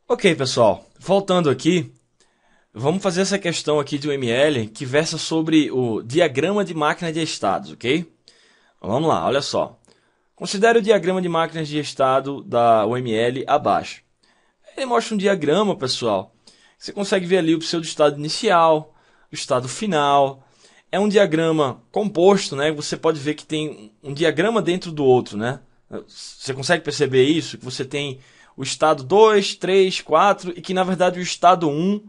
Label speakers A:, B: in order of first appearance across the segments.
A: Ok, pessoal, voltando aqui, vamos fazer essa questão aqui de UML que versa sobre o diagrama de máquina de estados, ok? Então, vamos lá, olha só. Considere o diagrama de máquinas de estado da UML abaixo. Ele mostra um diagrama, pessoal. Você consegue ver ali o seu estado inicial, o estado final. É um diagrama composto, né? Você pode ver que tem um diagrama dentro do outro, né? Você consegue perceber isso? Que você tem o estado 2, 3, 4 e que na verdade o estado 1,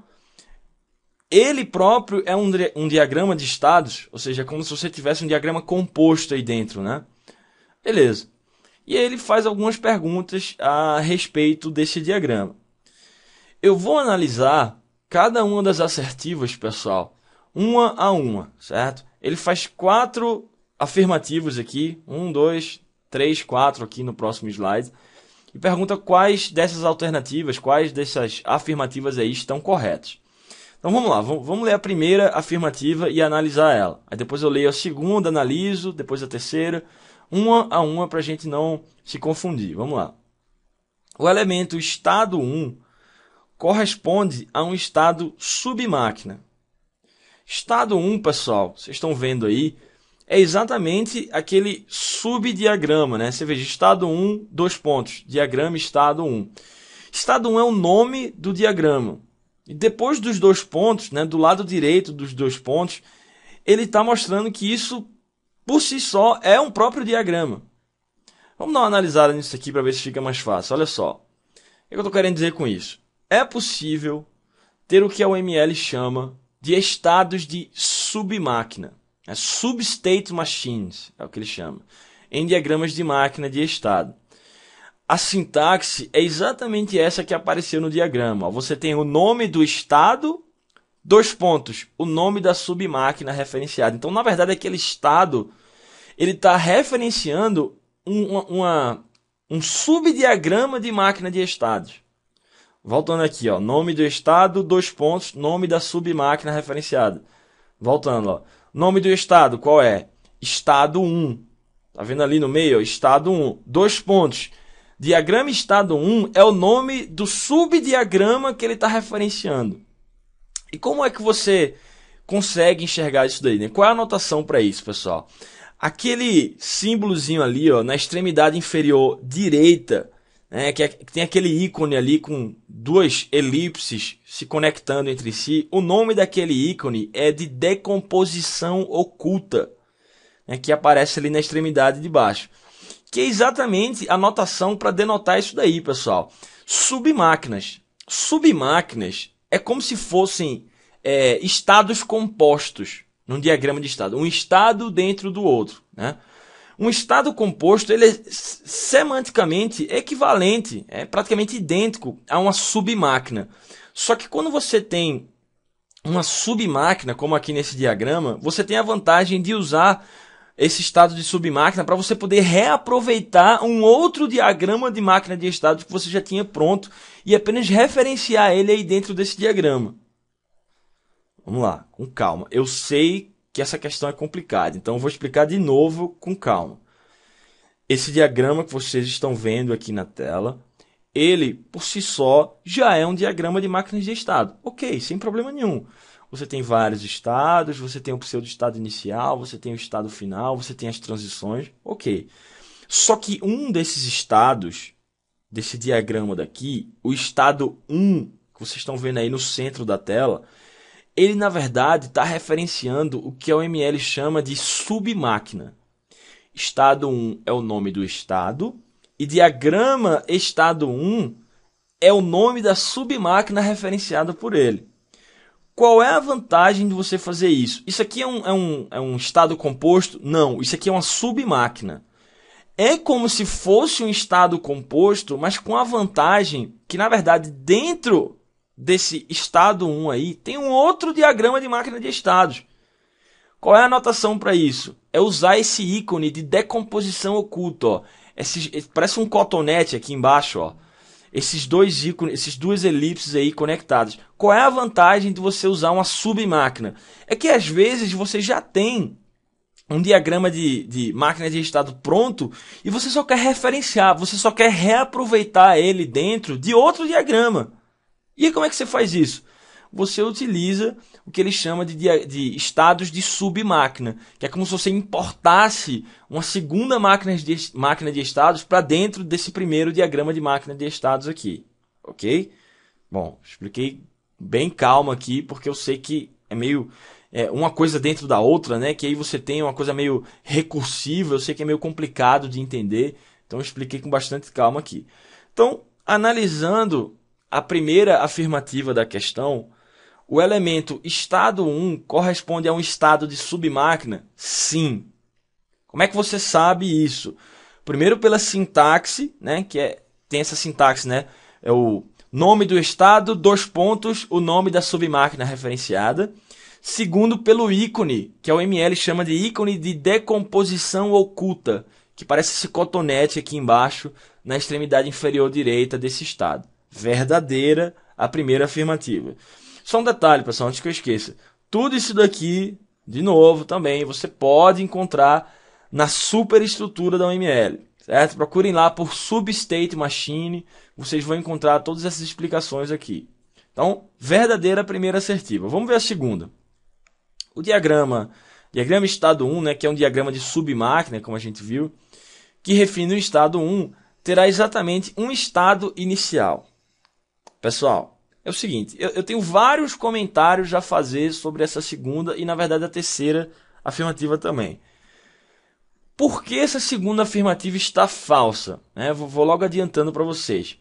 A: ele próprio é um diagrama de estados, ou seja, é como se você tivesse um diagrama composto aí dentro, né? Beleza. E aí ele faz algumas perguntas a respeito desse diagrama. Eu vou analisar cada uma das assertivas, pessoal, uma a uma, certo? Ele faz 4 afirmativos aqui, 1, 2, 3, 4 aqui no próximo slide, e pergunta quais dessas alternativas, quais dessas afirmativas aí estão corretas. Então vamos lá, vamos ler a primeira afirmativa e analisar ela. Aí depois eu leio a segunda, analiso, depois a terceira, uma a uma para a gente não se confundir. Vamos lá. O elemento estado 1 corresponde a um estado submáquina. Estado 1, pessoal, vocês estão vendo aí, é exatamente aquele subdiagrama, né? Você veja, estado 1, 2 pontos, diagrama estado 1. Estado 1 é o nome do diagrama. E depois dos 2 pontos, né, do lado direito dos 2 pontos, ele está mostrando que isso, por si só, é um próprio diagrama. Vamos dar uma analisada nisso aqui para ver se fica mais fácil. Olha só. O que eu estou querendo dizer com isso? É possível ter o que a UML chama de estados de submáquina. Substate machines, é o que ele chama, em diagramas de máquina de estado. A sintaxe é exatamente essa que apareceu no diagrama. Você tem o nome do estado, 2 pontos, o nome da submáquina referenciada. Então, na verdade, aquele estado ele está referenciando um subdiagrama de máquina de estados. Voltando aqui, ó, nome do estado, 2 pontos, nome da submáquina referenciada. Voltando, ó, nome do estado, qual é? Estado 1. Tá vendo ali no meio, ó, estado 1, 2 pontos. Diagrama estado 1 é o nome do subdiagrama que ele está referenciando. E como é que você consegue enxergar isso daí, né? Qual é a anotação para isso, pessoal? Aquele símbolozinho ali, ó, na extremidade inferior direita, né, que tem aquele ícone ali com 2 elipses se conectando entre si. O nome daquele ícone é de decomposição oculta, né, que aparece ali na extremidade de baixo. Que é exatamente a notação para denotar isso daí, pessoal. Submáquinas. Submáquinas é como se fossem estados compostos num diagrama de estado. Um estado dentro do outro, né? Um estado composto ele é semanticamente equivalente, é praticamente idêntico a uma submáquina. Só que quando você tem uma submáquina, como aqui nesse diagrama, você tem a vantagem de usar esse estado de submáquina para você poder reaproveitar um outro diagrama de máquina de estados que você já tinha pronto e apenas referenciar ele aí dentro desse diagrama. Vamos lá, com calma. Eu sei que essa questão é complicada, então eu vou explicar de novo com calma. Esse diagrama que vocês estão vendo aqui na tela, ele por si só já é um diagrama de máquinas de estado. Ok, sem problema nenhum. Você tem vários estados, você tem o pseudo-estado inicial, você tem o estado final, você tem as transições, ok. Só que um desses estados, desse diagrama daqui, o estado 1, que vocês estão vendo aí no centro da tela, ele na verdade está referenciando o que a OML chama de submáquina. Estado 1 é o nome do estado e diagrama estado 1 é o nome da submáquina referenciada por ele. Qual é a vantagem de você fazer isso? Isso aqui é um estado composto? Não, isso aqui é uma submáquina. É como se fosse um estado composto, mas com a vantagem que, na verdade, dentro desse estado 1 aí, tem um outro diagrama de máquina de estados. Qual é a anotação para isso? É usar esse ícone de decomposição oculta. Ó. Parece um cotonete aqui embaixo, ó. Esses 2 ícones, esses 2 elipses aí conectados. Qual é a vantagem de você usar uma submáquina? É que às vezes você já tem um diagrama de máquina de estado pronto e você só quer referenciar, você só quer reaproveitar ele dentro de outro diagrama. E como é que você faz isso? Você utiliza o que ele chama de estados de submáquina, que é como se você importasse uma segunda máquina de estados para dentro desse primeiro diagrama de máquina de estados aqui. Ok? Bom, expliquei bem calmo aqui, porque eu sei que é meio uma coisa dentro da outra, né? Que aí você tem uma coisa meio recursiva, eu sei que é meio complicado de entender, então eu expliquei com bastante calma aqui. Então, analisando a primeira afirmativa da questão, o elemento estado 1 corresponde a um estado de submáquina? Sim. Como é que você sabe isso? Primeiro pela sintaxe, né, tem essa sintaxe, né? É o nome do estado, dois pontos, o nome da submáquina referenciada. Segundo pelo ícone, que o ML chama de ícone de decomposição oculta, que parece esse cotonete aqui embaixo, na extremidade inferior direita desse estado. Verdadeira a primeira afirmativa. Só um detalhe, pessoal, antes que eu esqueça. Tudo isso daqui, de novo, também você pode encontrar na superestrutura da OML, certo? Procurem lá por Substate Machine, vocês vão encontrar todas essas explicações aqui. Então, verdadeira primeira assertiva. Vamos ver a segunda. O diagrama estado 1, né, que é um diagrama de submáquina, como a gente viu, que refine o estado 1, terá exatamente um estado inicial. Pessoal, é o seguinte, eu tenho vários comentários a fazer sobre essa segunda e, na verdade, a terceira afirmativa também. Por que essa segunda afirmativa está falsa? Vou logo adiantando para vocês.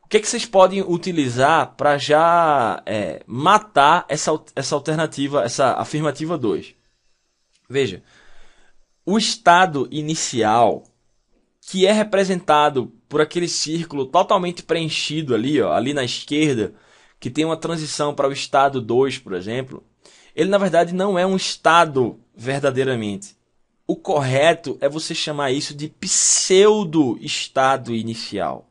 A: O que vocês podem utilizar para já matar essa alternativa, essa afirmativa 2? Veja, o estado inicial, que é representado por aquele círculo totalmente preenchido ali, ó, ali na esquerda, que tem uma transição para o estado 2, por exemplo, ele na verdade não é um estado verdadeiramente. O correto é você chamar isso de pseudo-estado inicial.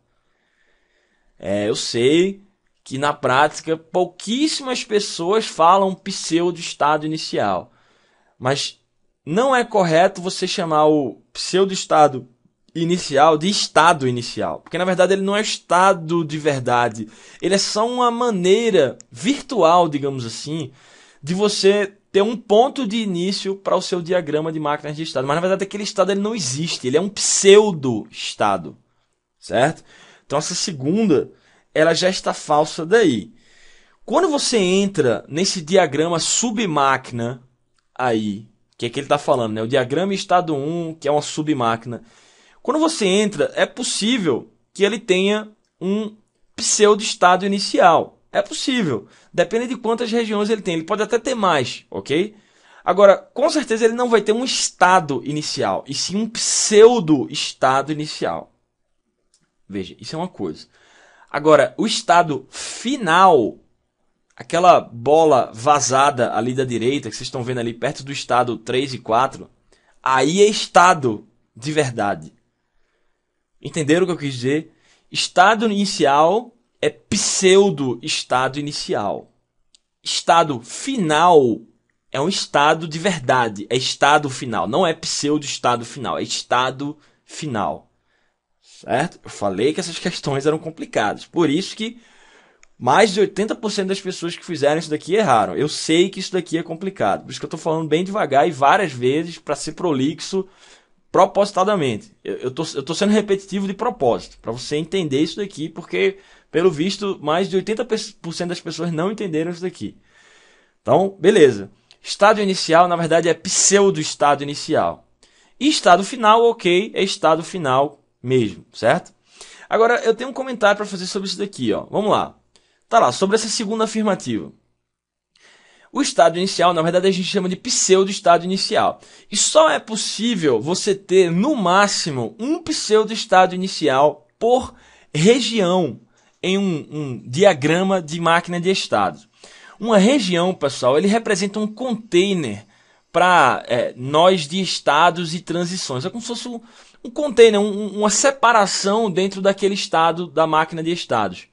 A: Eu sei que na prática pouquíssimas pessoas falam pseudo-estado inicial, mas não é correto você chamar o pseudo-estado inicial de estado inicial, porque na verdade ele não é estado de verdade, ele é só uma maneira virtual, digamos assim, de você ter um ponto de início para o seu diagrama de máquinas de estado, mas na verdade aquele estado ele não existe, ele é um pseudo estado, certo? Então essa segunda, ela já está falsa daí. Quando você entra nesse diagrama submáquina aí, que é que ele está falando, né? O diagrama estado 1, que é uma submáquina. Quando você entra, é possível que ele tenha um pseudo-estado inicial. É possível. Depende de quantas regiões ele tem. Ele pode até ter mais, ok? Agora, com certeza ele não vai ter um estado inicial, e sim um pseudo-estado inicial. Veja, isso é uma coisa. Agora, o estado final, aquela bola vazada ali da direita, que vocês estão vendo ali perto do estado 3 e 4, aí é estado de verdade. Entenderam o que eu quis dizer? Estado inicial é pseudo-estado inicial. Estado final é um estado de verdade. É estado final. Não é pseudo-estado final. É estado final. Certo? Eu falei que essas questões eram complicadas. Por isso que mais de 80% das pessoas que fizeram isso daqui erraram. Eu sei que isso daqui é complicado. Por isso que eu estou falando bem devagar e várias vezes para ser prolixo propositadamente. Eu tô sendo repetitivo de propósito, para você entender isso daqui, porque, pelo visto, mais de 80% das pessoas não entenderam isso daqui. Então, beleza. Estado inicial, na verdade, é pseudo-estado inicial. E estado final, ok, é estado final mesmo, certo? Agora, eu tenho um comentário para fazer sobre isso daqui, ó. Vamos lá. Tá lá, sobre essa segunda afirmativa. O estado inicial, na verdade, a gente chama de pseudo-estado inicial. E só é possível você ter, no máximo, um pseudo-estado inicial por região em um diagrama de máquina de estados. Uma região, pessoal, ele representa um container para nós de estados e transições. É como se fosse um container, uma separação dentro daquele estado da máquina de estados.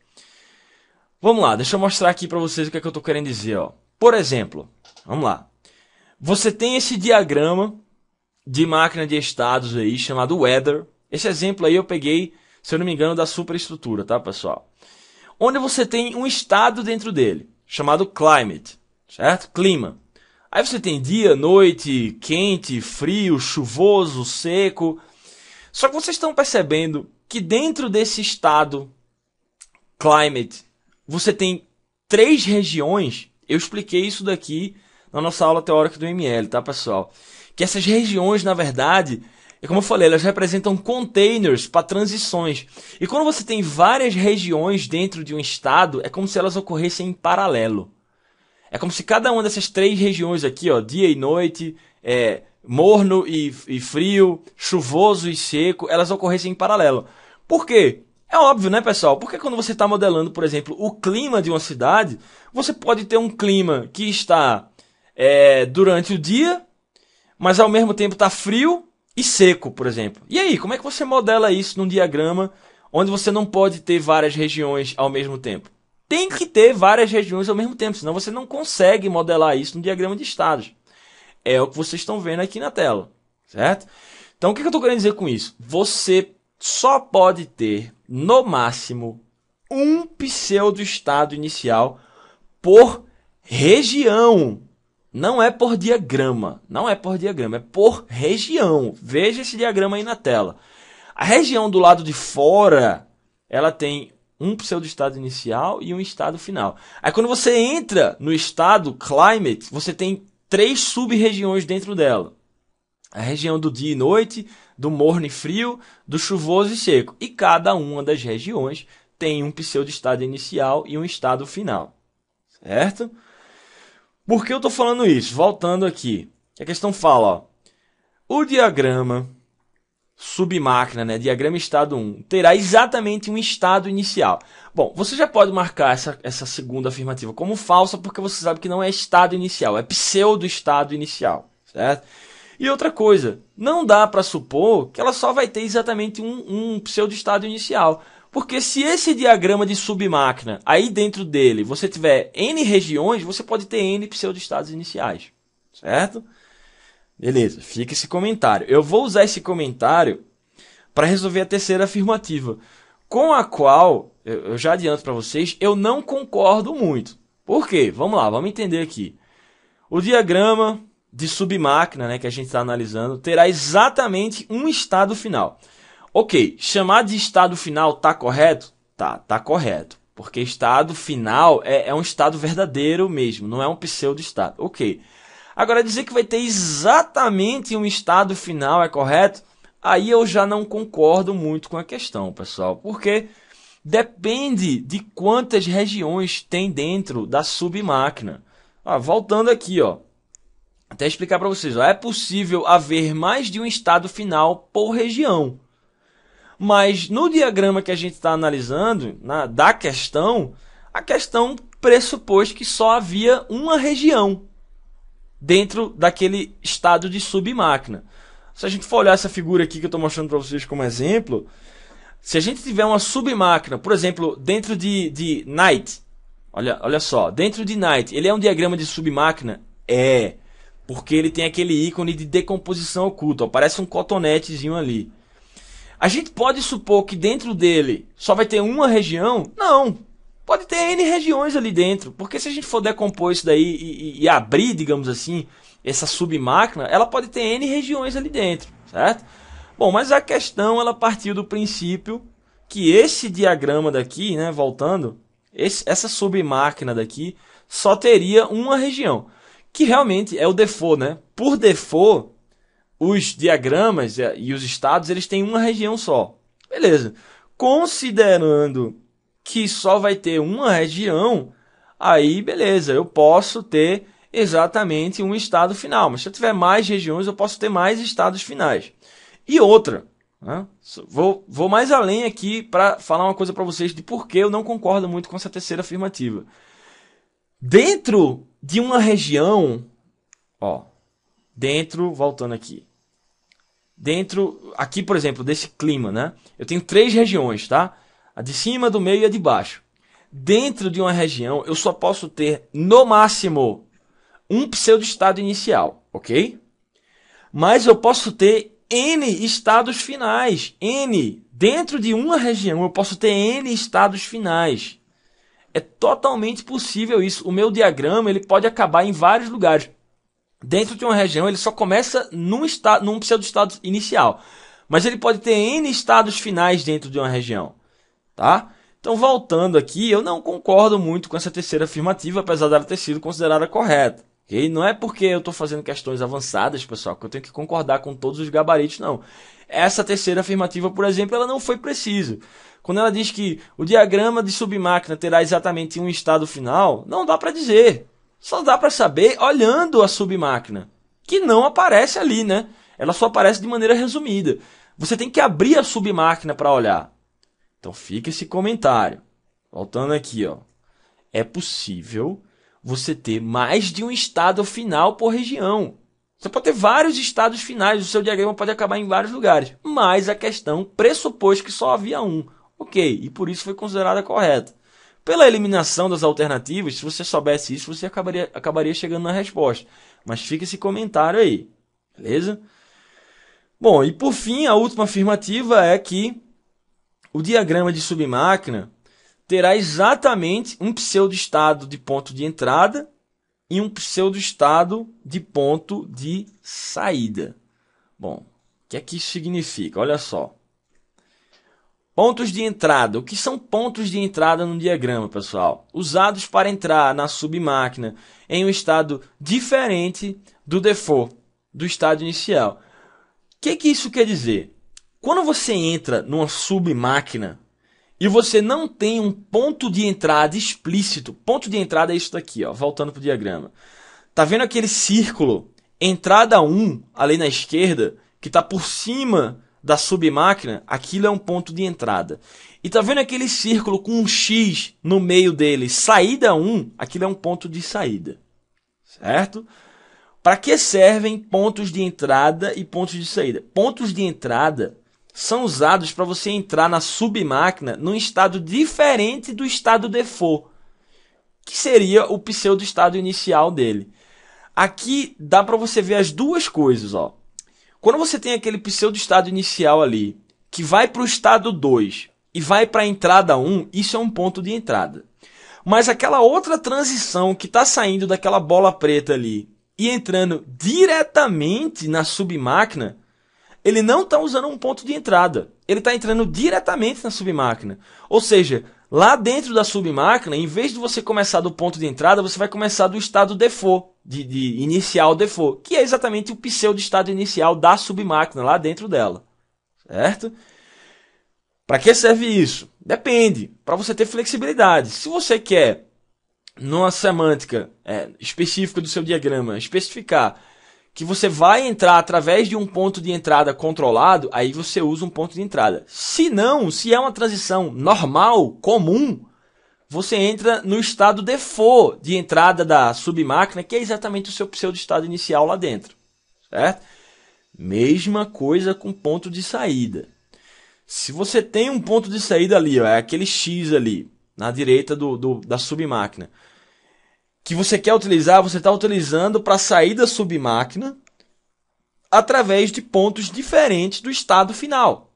A: Vamos lá, deixa eu mostrar aqui para vocês o que é que eu estou querendo dizer, ó. Por exemplo, vamos lá. Você tem esse diagrama de máquina de estados aí, chamado Weather. Esse exemplo aí eu peguei, se eu não me engano, da superestrutura, tá, pessoal? onde você tem um estado dentro dele, chamado climate, certo? Clima. Aí você tem dia, noite, quente, frio, chuvoso, seco. Só que vocês estão percebendo que dentro desse estado climate, você tem 3 regiões. Eu expliquei isso daqui na nossa aula teórica do ML, tá, pessoal? Que essas regiões, na verdade, como eu falei, elas representam containers para transições. E quando você tem várias regiões dentro de um estado, é como se elas ocorressem em paralelo. É como se cada uma dessas 3 regiões aqui, ó, dia e noite, morno e frio, chuvoso e seco, elas ocorressem em paralelo. Por quê? É óbvio, né, pessoal? Porque quando você está modelando, por exemplo, o clima de uma cidade, você pode ter um clima que está durante o dia, mas ao mesmo tempo está frio e seco, por exemplo. E aí, como é que você modela isso num diagrama onde você não pode ter várias regiões ao mesmo tempo? Tem que ter várias regiões ao mesmo tempo, senão você não consegue modelar isso no diagrama de estados. É o que vocês estão vendo aqui na tela, certo? Então, o que eu estou querendo dizer com isso? Você só pode ter, no máximo, um pseudo-estado inicial por região. Não é por diagrama. Não é por diagrama, é por região. Veja esse diagrama aí na tela. A região do lado de fora, ela tem um pseudo-estado inicial e um estado final. Aí quando você entra no estado climate, você tem 3 sub-regiões dentro dela. A região do dia e noite, do morno e frio, do chuvoso e seco. E cada uma das regiões tem um pseudo-estado inicial e um estado final. Certo? Por que eu estou falando isso? Voltando aqui. A questão fala, ó, o diagrama submáquina, né, diagrama estado 1, terá exatamente um estado inicial. Bom, você já pode marcar essa segunda afirmativa como falsa, porque você sabe que não é estado inicial, é pseudo-estado inicial, certo? E outra coisa, não dá para supor que ela só vai ter exatamente um pseudo-estado inicial, porque se esse diagrama de submáquina, aí dentro dele, você tiver N regiões, você pode ter N pseudo-estados iniciais, certo? Beleza, fica esse comentário. Eu vou usar esse comentário para resolver a terceira afirmativa, com a qual, eu já adianto para vocês, eu não concordo muito. Por quê? Vamos lá, vamos entender aqui. O diagrama de submáquina, né, que a gente está analisando, terá exatamente um estado final. Ok, chamar de estado final tá correto? Tá correto. Porque estado final é um estado verdadeiro mesmo, não é um pseudo-estado. Ok. Agora, dizer que vai ter exatamente um estado final é correto? Aí eu já não concordo muito com a questão, pessoal. Porque depende de quantas regiões tem dentro da submáquina. Voltando aqui, ó. Até explicar para vocês. Ó, é possível haver mais de um estado final por região. Mas no diagrama que a gente está analisando, da questão, a questão pressupôs que só havia uma região dentro daquele estado de submáquina. Se a gente for olhar essa figura aqui que eu estou mostrando para vocês como exemplo, se a gente tiver uma submáquina, por exemplo, dentro de night, olha só, dentro de night, ele é um diagrama de submáquina? É, porque ele tem aquele ícone de decomposição oculta, ó, parece um cotonetezinho ali. A gente pode supor que dentro dele só vai ter uma região? Não. Pode ter N regiões ali dentro, porque se a gente for decompor isso daí e abrir, digamos assim, essa submáquina, ela pode ter N regiões ali dentro, certo? Bom, mas a questão, ela partiu do princípio que esse diagrama daqui, né, voltando, essa submáquina daqui só teria uma região, que realmente é o default, né? Por default, os diagramas e os estados, eles têm uma região só. Beleza. Considerando que só vai ter uma região, aí beleza, eu posso ter exatamente um estado final. Mas se eu tiver mais regiões, eu posso ter mais estados finais. E outra, né? Vou mais além aqui para falar uma coisa para vocês de por que eu não concordo muito com essa terceira afirmativa. Dentro de uma região, ó, voltando aqui, aqui por exemplo, desse clima, né? Eu tenho 3 regiões, tá? A de cima, do meio e a de baixo. Dentro de uma região, eu só posso ter, no máximo, um pseudo-estado inicial, ok? Mas eu posso ter N estados finais. N. Dentro de uma região, eu posso ter N estados finais. É totalmente possível isso. O meu diagrama ele pode acabar em vários lugares. Dentro de uma região, ele só começa num pseudo-estado inicial. Mas ele pode ter N estados finais dentro de uma região. Tá? Então, voltando aqui, eu não concordo muito com essa terceira afirmativa, apesar dela ter sido considerada correta. Okay? Não é porque eu estou fazendo questões avançadas, pessoal, que eu tenho que concordar com todos os gabaritos, não. Essa terceira afirmativa, por exemplo, ela não foi precisa. Quando ela diz que o diagrama de submáquina terá exatamente um estado final, não dá para dizer. Só dá para saber olhando a submáquina, que não aparece ali, né? Ela só aparece de maneira resumida. Você tem que abrir a submáquina para olhar. Então fica esse comentário. Voltando aqui, ó. É possível você ter mais de um estado final por região. Você pode ter vários estados finais, o seu diagrama pode acabar em vários lugares. Mas a questão pressupôs que só havia um. Ok, e por isso foi considerada correta. Pela eliminação das alternativas, se você soubesse isso, você acabaria chegando na resposta. Mas fica esse comentário aí, beleza? Bom, e por fim, a última afirmativa é que o diagrama de submáquina terá exatamente um pseudo-estado de ponto de entrada e um pseudo-estado de ponto de saída. Bom, o que é que isso significa? Olha só. Pontos de entrada. O que são pontos de entrada no diagrama, pessoal? Usados para entrar na submáquina em um estado diferente do default, do estado inicial. O que isso quer dizer? Quando você entra numa submáquina e você não tem um ponto de entrada explícito, ponto de entrada é isso daqui, ó, voltando para o diagrama. Tá vendo aquele círculo, entrada 1, ali na esquerda, que está por cima da submáquina? Aquilo é um ponto de entrada. E tá vendo aquele círculo com um X no meio dele, saída 1? Aquilo é um ponto de saída. Certo? Para que servem pontos de entrada e pontos de saída? Pontos de entrada são usados para você entrar na submáquina num estado diferente do estado default, que seria o pseudo-estado inicial dele. Aqui dá para você ver as duas coisas, ó. Quando você tem aquele pseudo-estado inicial ali, que vai para o estado 2 e vai para a entrada 1, isso é um ponto de entrada. Mas aquela outra transição que está saindo daquela bola preta ali e entrando diretamente na submáquina, ele não está usando um ponto de entrada. Ele está entrando diretamente na submáquina. Ou seja, lá dentro da submáquina, em vez de você começar do ponto de entrada, você vai começar do estado default, de inicial default, que é exatamente o pseudo-estado inicial da submáquina, lá dentro dela. Certo? Para que serve isso? Depende. Para você ter flexibilidade. Se você quer, numa semântica específica do seu diagrama, especificar que você vai entrar através de um ponto de entrada controlado, aí você usa um ponto de entrada. Se não, se é uma transição normal, comum, você entra no estado default de entrada da submáquina, que é exatamente o seu pseudo-estado inicial lá dentro. Certo? Mesma coisa com ponto de saída. Se você tem um ponto de saída ali, ó, é aquele X ali, na direita da submáquina, que você quer utilizar, você está utilizando para sair da submáquina através de pontos diferentes do estado final.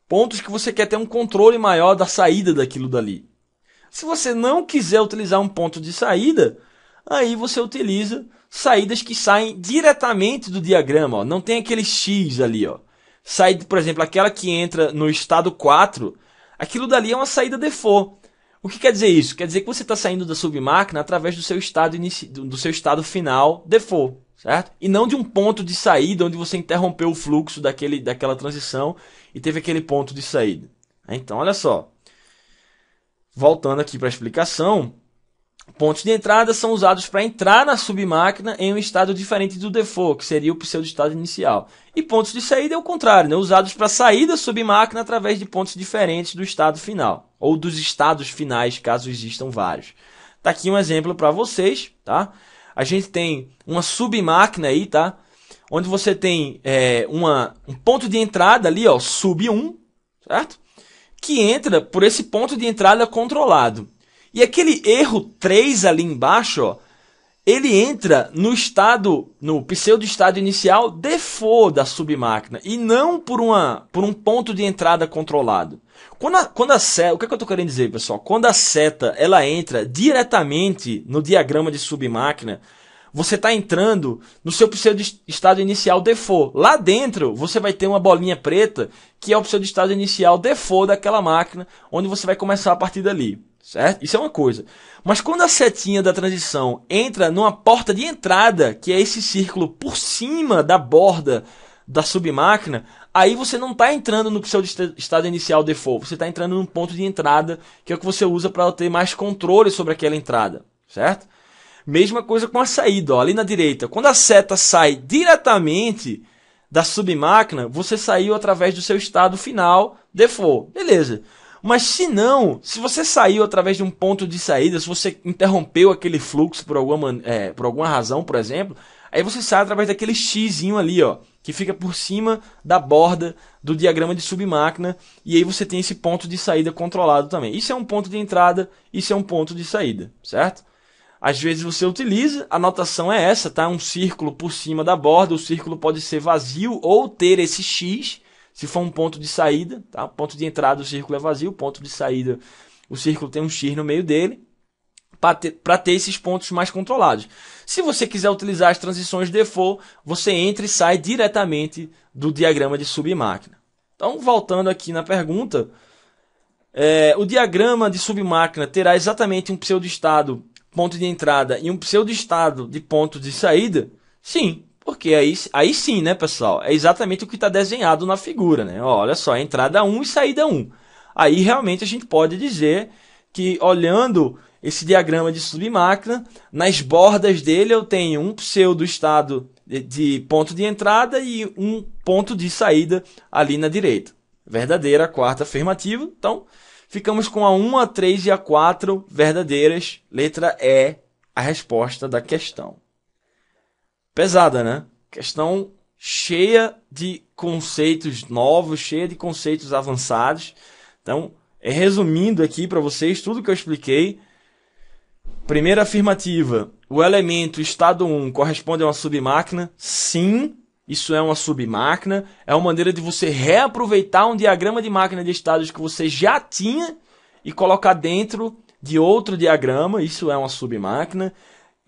A: Pontos que você quer ter um controle maior da saída daquilo dali. Se você não quiser utilizar um ponto de saída, aí você utiliza saídas que saem diretamente do diagrama. Ó. Não tem aquele X ali. Ó. Saída, por exemplo, aquela que entra no estado 4, aquilo dali é uma saída default. O que quer dizer isso? Quer dizer que você está saindo da submáquina através do seu estado final default, certo? E não de um ponto de saída onde você interrompeu o fluxo daquela transição e teve aquele ponto de saída. Então, olha só. Voltando aqui para a explicação, pontos de entrada são usados para entrar na submáquina em um estado diferente do default, que seria o pseudo-estado inicial. E pontos de saída é o contrário, né? Usados para sair da submáquina através de pontos diferentes do estado final, ou dos estados finais, caso existam vários. Tá aqui um exemplo para vocês, tá? A gente tem uma submáquina aí, tá? Onde você tem um ponto de entrada ali, ó, sub 1, certo? Que entra por esse ponto de entrada controlado. E aquele erro 3 ali embaixo, ó, ele entra no pseudo-estado inicial default da submáquina e não por um ponto de entrada controlado. Quando a seta, o que eu estou querendo dizer, pessoal? Quando a seta ela entra diretamente no diagrama de submáquina, você está entrando no seu pseudo-estado inicial default. Lá dentro, você vai ter uma bolinha preta, que é o pseudo-estado inicial default daquela máquina, onde você vai começar a partir dali. Certo? Isso é uma coisa. Mas quando a setinha da transição entra numa porta de entrada, que é esse círculo por cima da borda da submáquina, aí você não está entrando no pseudo-estado inicial default, você está entrando num ponto de entrada, que é o que você usa para ter mais controle sobre aquela entrada. Certo? Mesma coisa com a saída, ó, ali na direita. Quando a seta sai diretamente da submáquina, você saiu através do seu estado final default. Beleza. Mas se não, se você saiu através de um ponto de saída, se você interrompeu aquele fluxo por alguma razão, por exemplo, aí você sai através daquele xizinho ali, ó, que fica por cima da borda do diagrama de submáquina, e aí você tem esse ponto de saída controlado também. Isso é um ponto de entrada, isso é um ponto de saída, certo? Às vezes você utiliza, a notação é essa, tá? Um círculo por cima da borda, o círculo pode ser vazio ou ter esse X, se for um ponto de saída, tá? Ponto de entrada o círculo é vazio, ponto de saída o círculo tem um X no meio dele, para ter esses pontos mais controlados. Se você quiser utilizar as transições default, você entra e sai diretamente do diagrama de submáquina. Então, voltando aqui na pergunta, o diagrama de submáquina terá exatamente um pseudo-estado ponto de entrada e um pseudo-estado de ponto de saída? Sim, porque aí sim, né, pessoal? É exatamente o que está desenhado na figura, né? Ó, olha só, entrada 1 e saída 1. Aí realmente a gente pode dizer que, olhando esse diagrama de submáquina, nas bordas dele eu tenho um pseudo-estado de ponto de entrada e um ponto de saída ali na direita. Verdadeira, quarta afirmativa. Então, ficamos com a 1, a 3 e a 4 verdadeiras. Letra E, a resposta da questão. Pesada, né? Questão cheia de conceitos novos, cheia de conceitos avançados. Então, resumindo aqui para vocês tudo que eu expliquei. Primeira afirmativa, o elemento estado 1 corresponde a uma submáquina? Sim, isso é uma submáquina. É uma maneira de você reaproveitar um diagrama de máquina de estados que você já tinha e colocar dentro de outro diagrama. Isso é uma submáquina.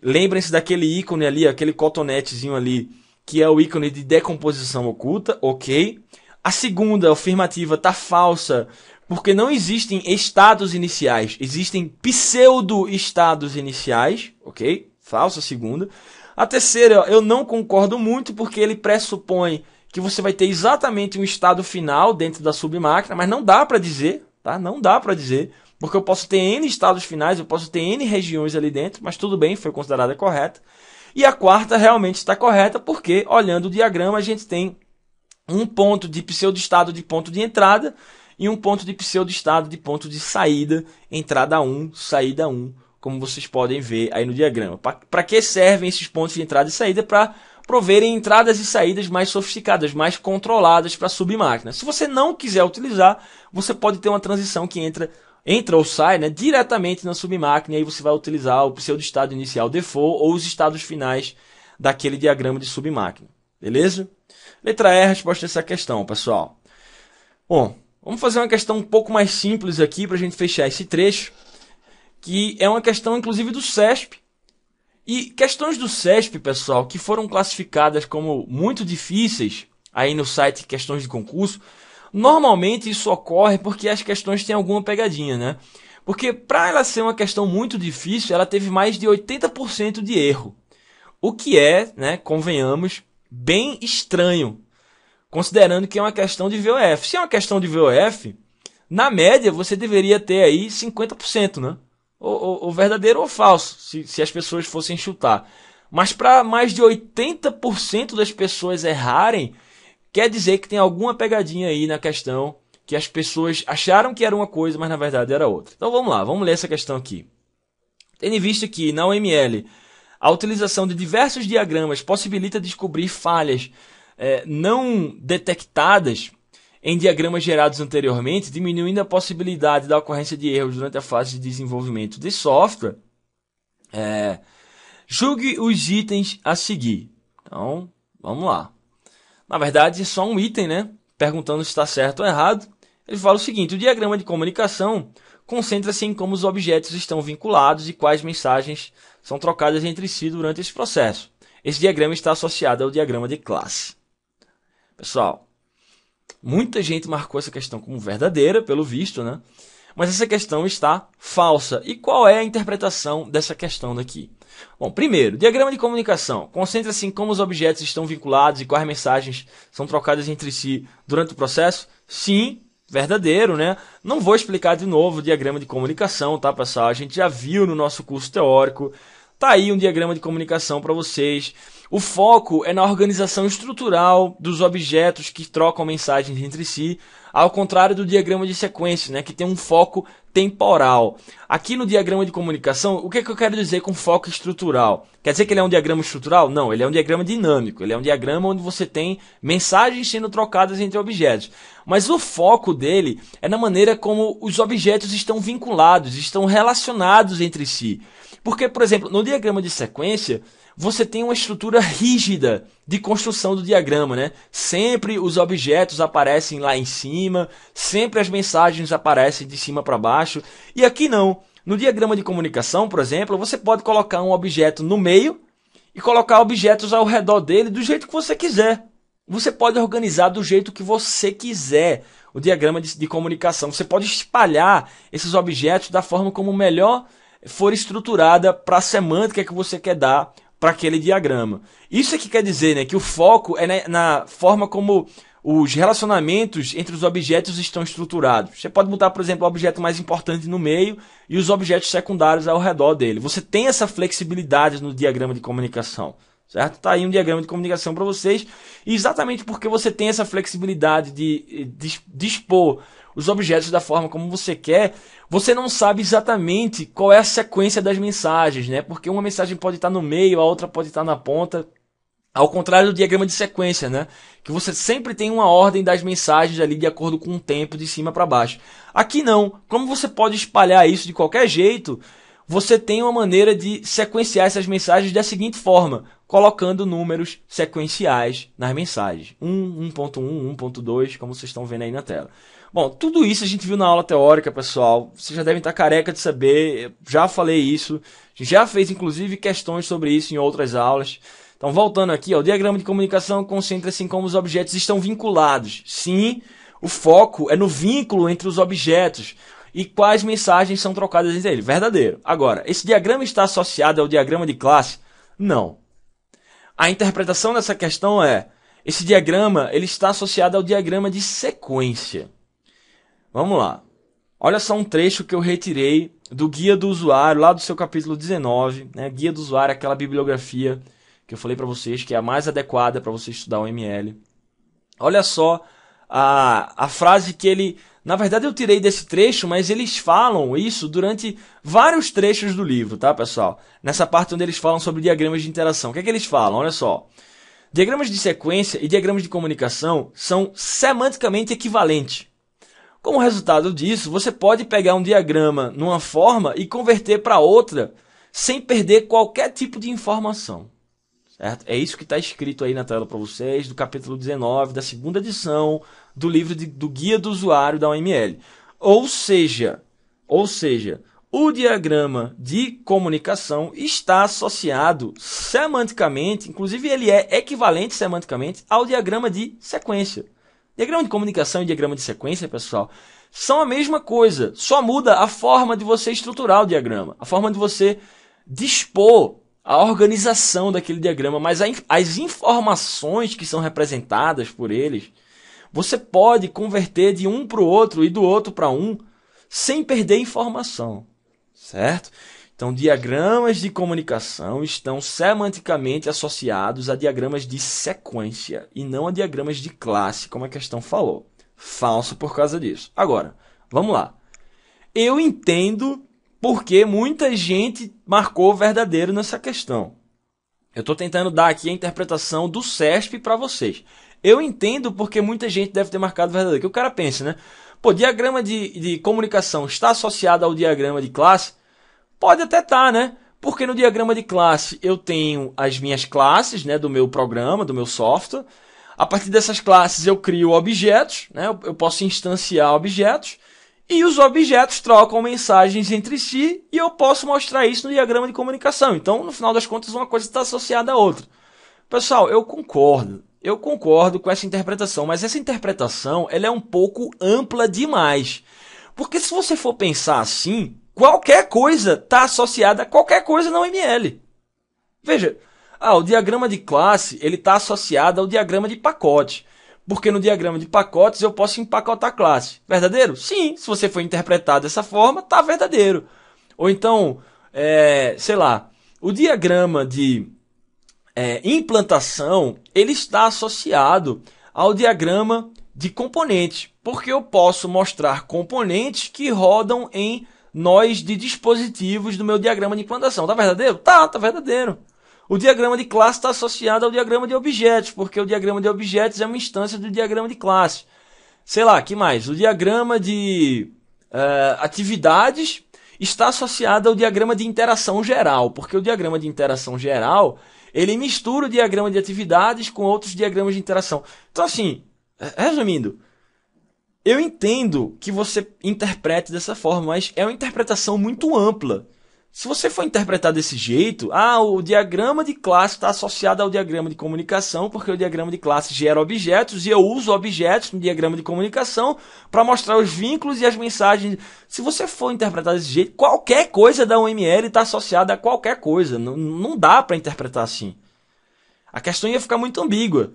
A: Lembrem-se daquele ícone ali, aquele cotonetezinho ali, que é o ícone de decomposição oculta, ok? A segunda afirmativa está falsa, porque não existem estados iniciais, existem pseudo-estados iniciais, ok? Falsa a segunda. A terceira, eu não concordo muito, porque ele pressupõe que você vai ter exatamente um estado final dentro da submáquina, mas não dá para dizer, tá? Não dá para dizer. Porque eu posso ter N estados finais, eu posso ter N regiões ali dentro, mas tudo bem, foi considerada correta. E a quarta realmente está correta, porque olhando o diagrama a gente tem um ponto de pseudo-estado de ponto de entrada e um ponto de pseudo-estado de ponto de saída, entrada 1, saída 1, como vocês podem ver aí no diagrama. Para que servem esses pontos de entrada e saída? Para proverem entradas e saídas mais sofisticadas, mais controladas para a submáquina. Se você não quiser utilizar, você pode ter uma transição que entra ou sai, né, diretamente na submáquina, e aí você vai utilizar o pseudo-estado inicial default ou os estados finais daquele diagrama de submáquina. Beleza? Letra E, a resposta a essa questão, pessoal. Bom, vamos fazer uma questão um pouco mais simples aqui para a gente fechar esse trecho, que é uma questão, inclusive, do CESP. E questões do CESP, pessoal, que foram classificadas como muito difíceis aí no site Questões de Concurso, normalmente isso ocorre porque as questões têm alguma pegadinha, né? Porque para ela ser uma questão muito difícil, ela teve mais de 80% de erro. O que é, né, convenhamos, bem estranho, considerando que é uma questão de VOF. Se é uma questão de VOF, na média você deveria ter aí 50%, né? Ou verdadeiro ou falso, se as pessoas fossem chutar. Mas para mais de 80% das pessoas errarem, quer dizer que tem alguma pegadinha aí na questão, que as pessoas acharam que era uma coisa, mas na verdade era outra. Então vamos lá, vamos ler essa questão aqui. Tendo em vista que na UML a utilização de diversos diagramas possibilita descobrir falhas não detectadas em diagramas gerados anteriormente, diminuindo a possibilidade da ocorrência de erros durante a fase de desenvolvimento de software, Julgue os itens a seguir. Então, vamos lá. Na verdade, é só um item, né? Perguntando se está certo ou errado. Ele fala o seguinte: o diagrama de comunicação concentra-se em como os objetos estão vinculados e quais mensagens são trocadas entre si durante esse processo. Esse diagrama está associado ao diagrama de classe. Pessoal, muita gente marcou essa questão como verdadeira, pelo visto, né? Mas essa questão está falsa. E qual é a interpretação dessa questão daqui? Bom, primeiro, diagrama de comunicação concentra-se em como os objetos estão vinculados e quais mensagens são trocadas entre si durante o processo? Sim, verdadeiro, né? Não vou explicar de novo o diagrama de comunicação, tá, pessoal? A gente já viu no nosso curso teórico. Tá aí um diagrama de comunicação para vocês. O foco é na organização estrutural dos objetos que trocam mensagens entre si, ao contrário do diagrama de sequência, né, que tem um foco temporal. Aqui no diagrama de comunicação, o que eu quero dizer com foco estrutural? Quer dizer que ele é um diagrama estrutural? Não, ele é um diagrama dinâmico. Ele é um diagrama onde você tem mensagens sendo trocadas entre objetos. Mas o foco dele é na maneira como os objetos estão vinculados, estão relacionados entre si. Porque, por exemplo, no diagrama de sequência, você tem uma estrutura rígida de construção do diagrama, né? Sempre os objetos aparecem lá em cima, sempre as mensagens aparecem de cima para baixo. E aqui não. No diagrama de comunicação, por exemplo, você pode colocar um objeto no meio e colocar objetos ao redor dele do jeito que você quiser. Você pode organizar do jeito que você quiser o diagrama de comunicação. Você pode espalhar esses objetos da forma como melhor for estruturada para a semântica que você quer dar para aquele diagrama. Isso é que quer dizer, né, que o foco é na forma como os relacionamentos entre os objetos estão estruturados. Você pode botar, por exemplo, o objeto mais importante no meio e os objetos secundários ao redor dele. Você tem essa flexibilidade no diagrama de comunicação, certo? Tá aí um diagrama de comunicação para vocês. E exatamente porque você tem essa flexibilidade de dispor os objetos da forma como você quer, você não sabe exatamente qual é a sequência das mensagens, né? Porque uma mensagem pode estar no meio, a outra pode estar na ponta. Ao contrário do diagrama de sequência, né? Que você sempre tem uma ordem das mensagens ali de acordo com o tempo de cima para baixo. Aqui não. Como você pode espalhar isso de qualquer jeito, você tem uma maneira de sequenciar essas mensagens da seguinte forma, colocando números sequenciais nas mensagens. 1, 1.1, 1.2, como vocês estão vendo aí na tela. Bom, tudo isso a gente viu na aula teórica, pessoal. Vocês já devem estar careca de saber, já falei isso. Já fez, inclusive, questões sobre isso em outras aulas. Então, voltando aqui, ó, o diagrama de comunicação concentra-se em como os objetos estão vinculados. Sim, o foco é no vínculo entre os objetos e quais mensagens são trocadas entre eles. Verdadeiro. Agora, esse diagrama está associado ao diagrama de classe? Não. A interpretação dessa questão é, esse diagrama ele está associado ao diagrama de sequência. Vamos lá. Olha só um trecho que eu retirei do Guia do Usuário, lá do seu capítulo 19. Né? Guia do Usuário é aquela bibliografia que eu falei para vocês, que é a mais adequada para você estudar o ML. Olha só a frase que ele... Na verdade eu tirei desse trecho, mas eles falam isso durante vários trechos do livro, tá, pessoal? Nessa parte onde eles falam sobre diagramas de interação. O que é que eles falam? Olha só. Diagramas de sequência e diagramas de comunicação são semanticamente equivalentes. Como resultado disso, você pode pegar um diagrama numa forma e converter para outra sem perder qualquer tipo de informação. Certo? É isso que está escrito aí na tela para vocês, do capítulo 19, da segunda edição do livro do Guia do Usuário da UML. Ou seja, o diagrama de comunicação está associado semanticamente, inclusive ele é equivalente semanticamente ao diagrama de sequência. Diagrama de comunicação e diagrama de sequência, pessoal, são a mesma coisa. Só muda a forma de você estruturar o diagrama. A forma de você dispor a organização daquele diagrama. Mas as informações que são representadas por eles, você pode converter de um para o outro e do outro para um, sem perder informação. Certo? Então, diagramas de comunicação estão semanticamente associados a diagramas de sequência e não a diagramas de classe, como a questão falou. Falso por causa disso. Agora, vamos lá. Eu entendo porque muita gente marcou verdadeiro nessa questão. Eu estou tentando dar aqui a interpretação do CESP para vocês. Eu entendo porque muita gente deve ter marcado verdadeiro. Que o cara pensa, né? Pô, diagrama de comunicação está associado ao diagrama de classe? Pode até estar, né? Porque no diagrama de classe eu tenho as minhas classes, né, do meu programa, do meu software. A partir dessas classes eu crio objetos, né, eu posso instanciar objetos. E os objetos trocam mensagens entre si e eu posso mostrar isso no diagrama de comunicação. Então, no final das contas, uma coisa está associada à outra. Pessoal, eu concordo com essa interpretação, mas essa interpretação ela é um pouco ampla demais. Porque se você for pensar assim, qualquer coisa está associada a qualquer coisa na UML. Veja, o diagrama de classe ele está associado ao diagrama de pacote. Porque no diagrama de pacotes eu posso empacotar a classe. Verdadeiro? Sim, se você for interpretar dessa forma, tá verdadeiro. Ou então, sei lá, o diagrama de implantação, ele está associado ao diagrama de componentes. Porque eu posso mostrar componentes que rodam em nós de dispositivos do meu diagrama de implantação. Tá verdadeiro? Tá verdadeiro. O diagrama de classe está associado ao diagrama de objetos, porque o diagrama de objetos é uma instância do diagrama de classe. Sei lá, que mais? O diagrama de atividades está associado ao diagrama de interação geral, porque o diagrama de interação geral, ele mistura o diagrama de atividades com outros diagramas de interação. Então, assim, resumindo, eu entendo que você interprete dessa forma, mas é uma interpretação muito ampla. Se você for interpretar desse jeito, o diagrama de classe está associado ao diagrama de comunicação, porque o diagrama de classe gera objetos e eu uso objetos no diagrama de comunicação para mostrar os vínculos e as mensagens. Se você for interpretar desse jeito, qualquer coisa da UML está associada a qualquer coisa. Não dá para interpretar assim. A questão ia ficar muito ambígua.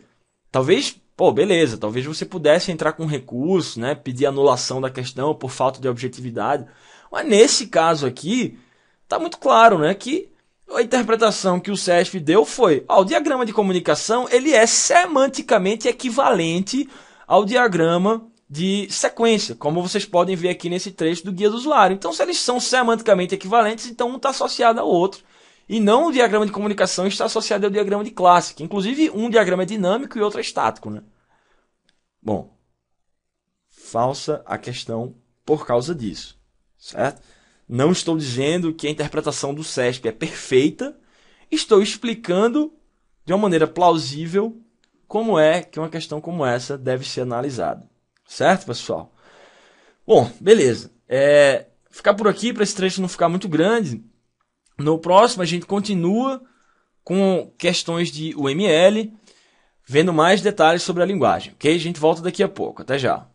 A: Talvez, beleza, talvez você pudesse entrar com recurso, né, pedir anulação da questão por falta de objetividade. Mas nesse caso aqui, está muito claro, né, que a interpretação que o CESP deu foi: o diagrama de comunicação ele é semanticamente equivalente ao diagrama de sequência, como vocês podem ver aqui nesse trecho do guia do usuário. Então, se eles são semanticamente equivalentes, então um está associado ao outro. E não o diagrama de comunicação está associado ao diagrama de classe, que inclusive um diagrama é dinâmico e outro é estático, né? Bom, falsa a questão por causa disso, certo? Não estou dizendo que a interpretação do CESP é perfeita, estou explicando de uma maneira plausível como é que uma questão como essa deve ser analisada. Certo, pessoal? Bom, beleza. Ficar por aqui para esse trecho não ficar muito grande. No próximo a gente continua com questões de UML, vendo mais detalhes sobre a linguagem. Ok? A gente volta daqui a pouco. Até já.